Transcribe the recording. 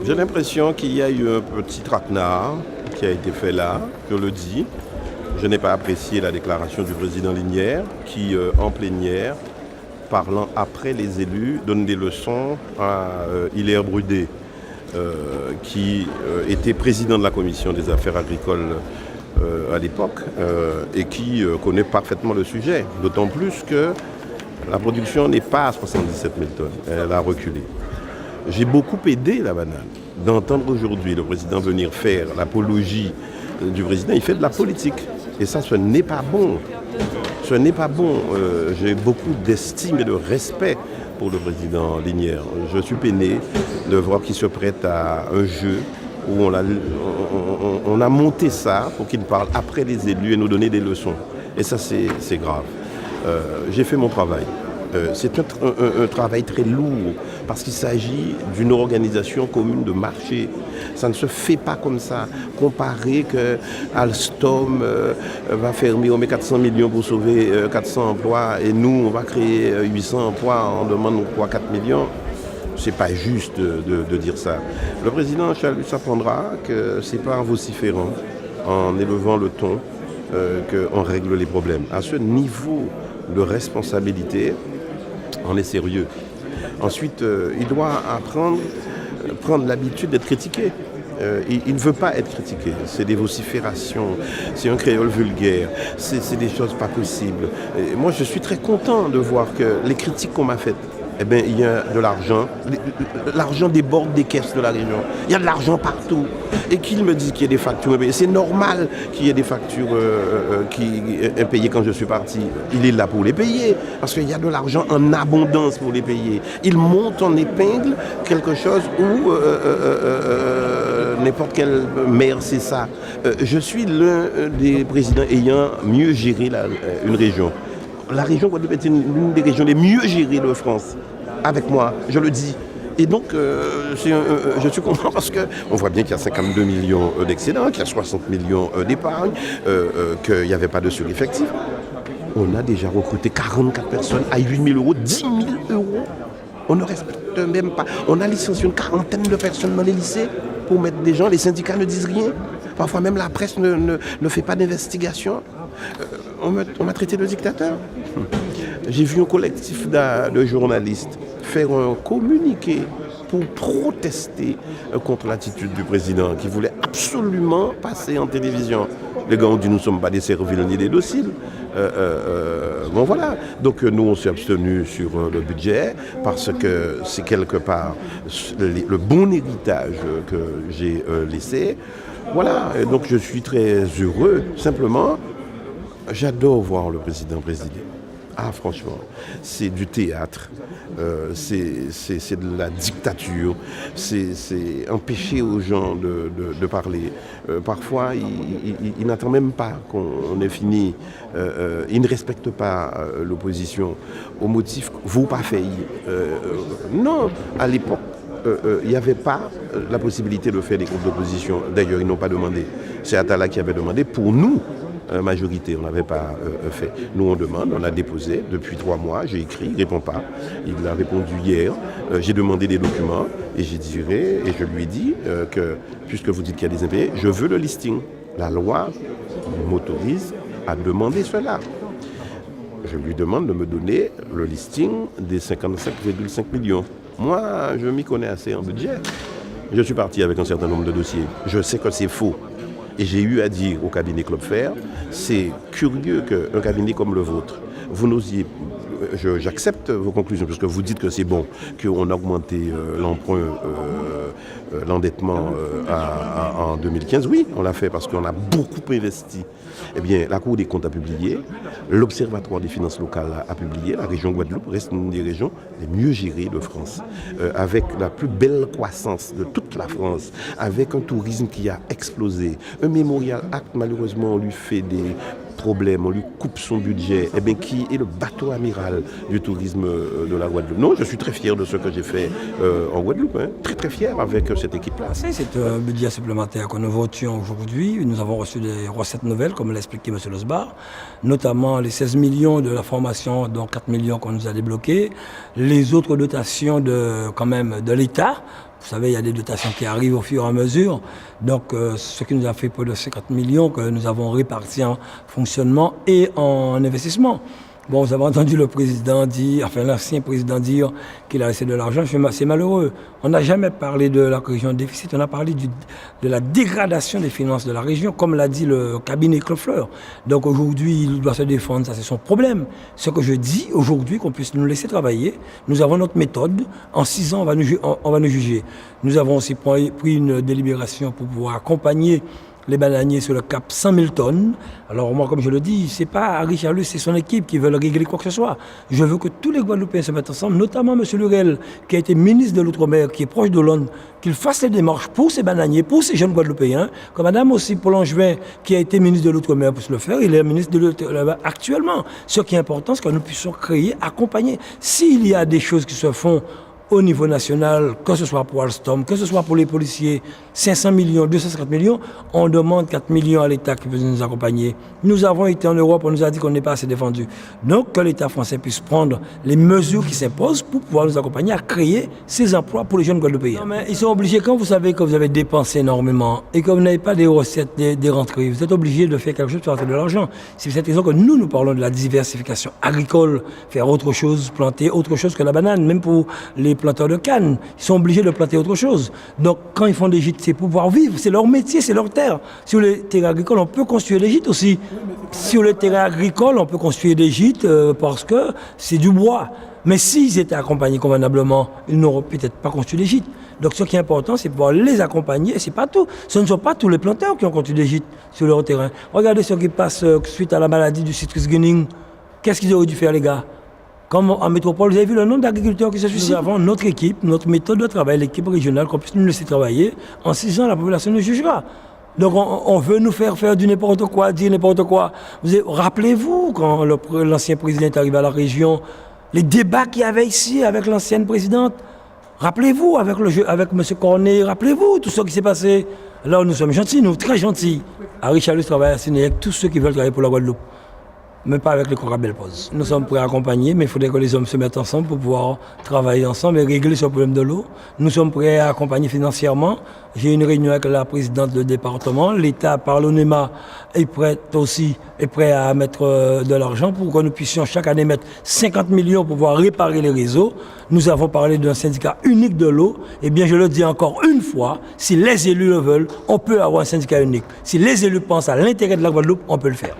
J'ai l'impression qu'il y a eu un petit traquenard qui a été fait là, je le dis. Je n'ai pas apprécié la déclaration du président Linière qui, en plénière, parlant après les élus, donne des leçons à Hilaire Brudé, qui était président de la commission des affaires agricoles à l'époque et qui connaît parfaitement le sujet. D'autant plus que la production n'est pas à 77 000 tonnes, elle a reculé. J'ai beaucoup aidé la banane d'entendre aujourd'hui le président venir faire l'apologie du président. Il fait de la politique et ça, ce n'est pas bon. Ce n'est pas bon. J'ai beaucoup d'estime et de respect pour le président Linière. Je suis peiné de voir qu'il se prête à un jeu où on a monté ça pour qu'il parle après les élus et nous donner des leçons. Et ça, c'est grave. J'ai fait mon travail. C'est un travail très lourd parce qu'il s'agit d'une organisation commune de marché. Ça ne se fait pas comme ça. Comparer que Alstom va fermer, on met 400 millions pour sauver 400 emplois et nous, on va créer 800 emplois, on demande quoi, 4 millions. C'est pas juste de dire ça. Le président Chalus s'apprendra que c'est pas en vociférant, en élevant le ton, qu'on règle les problèmes. À ce niveau de responsabilité, on est sérieux. Ensuite, il doit prendre l'habitude d'être critiqué. Il ne veut pas être critiqué. C'est des vociférations, c'est un créole vulgaire, c'est des choses pas possibles. Et moi, je suis très content de voir que les critiques qu'on m'a faites, eh bien, il y a de l'argent. L'argent déborde des caisses de la région. Il y a de l'argent partout. Et qu'il me dise qu'il y a des factures impayées. C'est normal qu'il y ait des factures impayées quand je suis parti. Il est là pour les payer. Parce qu'il y a de l'argent en abondance pour les payer. Il monte en épingle quelque chose où n'importe quel maire sait ça. Je suis l'un des présidents ayant mieux géré une région. La région Guadeloupe est l'une des régions les mieux gérées de France. Avec moi, je le dis. Et donc, je suis content parce qu'on voit bien qu'il y a 52 millions d'excédents, qu'il y a 60 millions d'épargne, qu'il n'y avait pas de sureffectif. On a déjà recruté 44 personnes à 8 000 euros, 10 000 euros. On ne respecte même pas. On a licencié une quarantaine de personnes dans les lycées pour mettre des gens. Les syndicats ne disent rien. Parfois même la presse ne fait pas d'investigation. On m'a traité de dictateur. J'ai vu un collectif de journalistes faire un communiqué pour protester contre l'attitude du président qui voulait absolument passer en télévision. Les gars ont dit nous ne sommes pas des serviles ni des dociles. Bon voilà. Donc nous on s'est abstenus sur le budget parce que c'est quelque part le bon héritage que j'ai laissé. Voilà. Et donc je suis très heureux. Simplement, j'adore voir le président présider. Ah franchement, c'est du théâtre, c'est de la dictature, c'est empêcher aux gens de parler. Parfois, il n'attend même pas qu'on ait fini. Il ne respecte pas l'opposition au motif « vous pas fait ». Non, à l'époque, il n'y avait pas la possibilité de faire des groupes d'opposition. D'ailleurs, ils n'ont pas demandé. C'est Attala qui avait demandé pour nous. Majorité, on n'avait pas fait. Nous, on demande, on a déposé depuis 3 mois, j'ai écrit, il ne répond pas. Il a répondu hier, j'ai demandé des documents et je lui ai dit que, puisque vous dites qu'il y a des impayés, je veux le listing. La loi m'autorise à demander cela. Je lui demande de me donner le listing des 55,5 millions. Moi, je m'y connais assez en budget. Je suis parti avec un certain nombre de dossiers. Je sais que c'est faux. Et j'ai eu à dire au cabinet Club Fer, c'est curieux qu'un cabinet comme le vôtre, vous n'osiez, j'accepte vos conclusions, parce que vous dites que c'est bon, qu'on a augmenté l'emprunt, l'endettement en 2015. Oui, on l'a fait parce qu'on a beaucoup investi. Eh bien, la Cour des comptes a publié, l'Observatoire des finances locales a publié, la région Guadeloupe reste une des régions les mieux gérées de France, avec la plus belle croissance de toute la France, avec un tourisme qui a explosé. Un Mémorial Act, malheureusement, on lui fait des problème, on lui coupe son budget, eh bien, qui est le bateau amiral du tourisme de la Guadeloupe. Non, je suis très fier de ce que j'ai fait en Guadeloupe, hein. Très très fier avec cette équipe-là. C'est un budget supplémentaire que nous votions aujourd'hui. Nous avons reçu des recettes nouvelles, comme l'a expliqué M. Losbar, notamment les 16 millions de la formation, dont 4 millions qu'on nous a débloqués, les autres dotations de l'État, Vous savez, il y a des dotations qui arrivent au fur et à mesure. Donc, ce qui nous a fait près de 50 millions que nous avons répartis en fonctionnement et en investissement. Bon, vous avez entendu le président dire, enfin l'ancien président dire qu'il a laissé de l'argent, c'est malheureux. On n'a jamais parlé de la région déficit, on a parlé de la dégradation des finances de la région, comme l'a dit le cabinet Clefleur. Donc aujourd'hui, il doit se défendre, ça c'est son problème. Ce que je dis aujourd'hui, qu'on puisse nous laisser travailler, nous avons notre méthode, en 6 ans on va nous juger. Nous avons aussi pris une délibération pour pouvoir accompagner les bananiers sur le cap 100 000 tonnes. Alors moi, comme je le dis, c'est pas Henri Charlus, c'est son équipe qui veulent régler quoi que ce soit. Je veux que tous les Guadeloupéens se mettent ensemble, notamment M. Lurel, qui a été ministre de l'Outre-mer, qui est proche de Hollande, qu'il fasse les démarches pour ces bananiers, pour ces jeunes Guadeloupéens, comme Madame aussi Paul Angevin, qui a été ministre de l'Outre-mer pour se le faire, il est ministre de l'Outre-mer actuellement. Ce qui est important, c'est que nous puissions créer, accompagner. S'il y a des choses qui se font au niveau national, que ce soit pour Alstom, que ce soit pour les policiers, 500 millions, 250 millions, on demande 4 millions à l'État qui peut nous accompagner. Nous avons été en Europe, on nous a dit qu'on n'est pas assez défendu. Donc que l'État français puisse prendre les mesures qui s'imposent pour pouvoir nous accompagner à créer ces emplois pour les jeunes Guadeloupéens. Non, mais ils sont obligés, quand vous savez que vous avez dépensé énormément et que vous n'avez pas des recettes, des rentrées, vous êtes obligés de faire quelque chose pour rentrer de l'argent. C'est pour cette raison que nous parlons de la diversification agricole, faire autre chose, planter autre chose que la banane, même pour les planteurs de canne. Ils sont obligés de planter autre chose. Donc quand ils font des gîtes, c'est pour pouvoir vivre, c'est leur métier, c'est leur terre. Sur les terrains agricoles, on peut construire des gîtes aussi. Sur les terrains agricoles, on peut construire des gîtes parce que c'est du bois. Mais s'ils étaient accompagnés convenablement, ils n'auraient peut-être pas construit des gîtes. Donc ce qui est important, c'est de pouvoir les accompagner. C'est pas tout. Ce ne sont pas tous les planteurs qui ont construit des gîtes sur leur terrain. Regardez ce qui passe suite à la maladie du citrus greening. Qu'est-ce qu'ils auraient dû faire, les gars? Comme en métropole, vous avez vu le nombre d'agriculteurs qui se suicident. Nous avons notre équipe, notre méthode de travail, l'équipe régionale, qu'on puisse nous laisser travailler. En 6 ans, la population nous jugera. Donc on veut nous faire du n'importe quoi, dire n'importe quoi. Rappelez-vous, quand l'ancien président est arrivé à la région, les débats qu'il y avait ici avec l'ancienne présidente. Rappelez-vous, avec M. Cornet, rappelez-vous tout ce qui s'est passé. Là, nous sommes gentils, nous, très gentils. Henri Charlus travaille à Séné avec tous ceux qui veulent travailler pour la Guadeloupe. Mais pas avec les Corabel Pose. Nous sommes prêts à accompagner, mais il faudrait que les hommes se mettent ensemble pour pouvoir travailler ensemble et régler ce problème de l'eau. Nous sommes prêts à accompagner financièrement. J'ai une réunion avec la présidente du département. L'État, par l'ONEMA, est prêt à mettre de l'argent pour que nous puissions chaque année mettre 50 millions pour pouvoir réparer les réseaux. Nous avons parlé d'un syndicat unique de l'eau. Eh bien, je le dis encore une fois, si les élus le veulent, on peut avoir un syndicat unique. Si les élus pensent à l'intérêt de la Guadeloupe, on peut le faire.